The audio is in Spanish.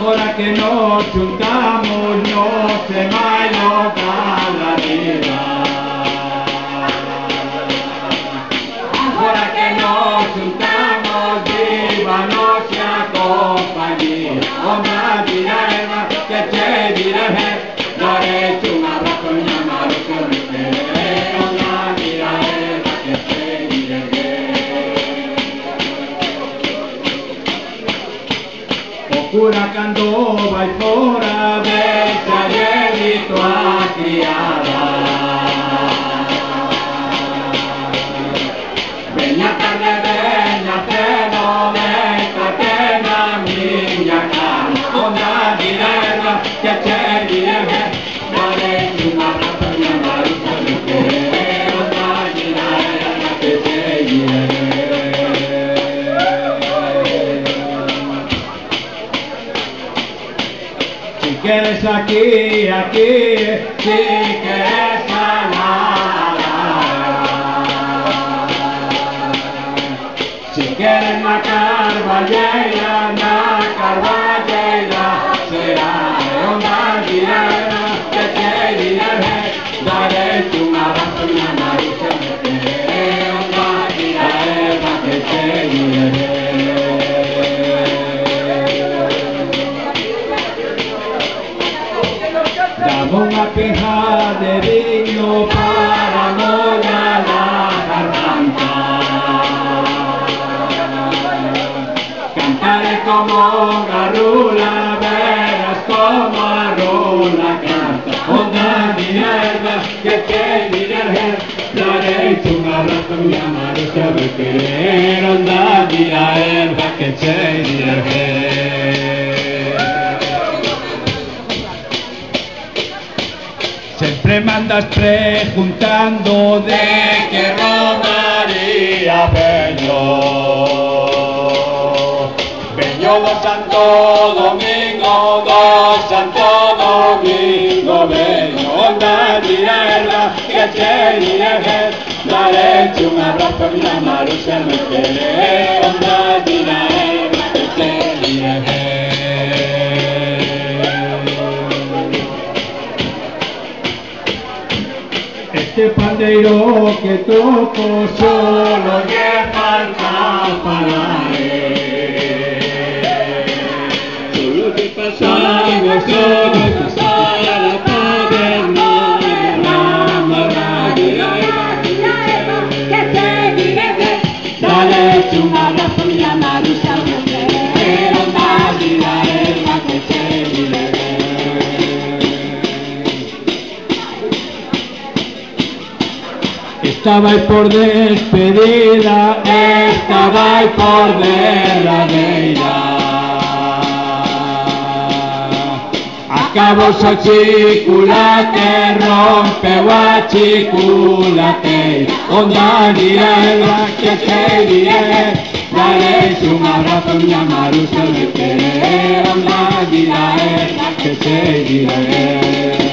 Ahora que nos juntamos no se mai logra la vida. Ahora que nos juntamos viva nuestra compañía. Onda dirá que te dirá daré un abrazo y una mano que me quede. Onda dirá que te dirá. Curacando vai fora, deixa ele tua criada. Venha tarde, venha cedo, deixa-te na minha cama. Onda direta que te diré, darei um abraço e uma maruca de querer. Onda direta que te diré. Si quieres aquí, aquí, si quieres ganar. Si quieres la carballeira será onda direta que te diré, daré un abrazo y una maruca de querer. Onda direta que te diré. Dame una pija de vino para mollar la garganta. Cantaré como garrula, verás como arrula canta. Onda mierda que te diré, daré un abrazo y una maruca de querer. Onda mierda que te diré. Siempre me andas preguntando de qué rogaría Peño. Peño do Santo Domingo, Peño. Onda dirá que te diré, daré un abrazo y una maruca me quedé. Onda dirá que te diré. Este pandeiro que toco solo lle falta parares. Solo te pasamos, solo te sale la taberna, la maravilla que te diré. Dale un abrazo y la maruca me quedé. Onda dirá que te diré. Estabais por despedida, estabais por derradeira. Acabou o chiculate, rompeu a chiculate. Onda dirá que te diré, daré un abrazo y una maruca de querer. Onda dirá que te diré.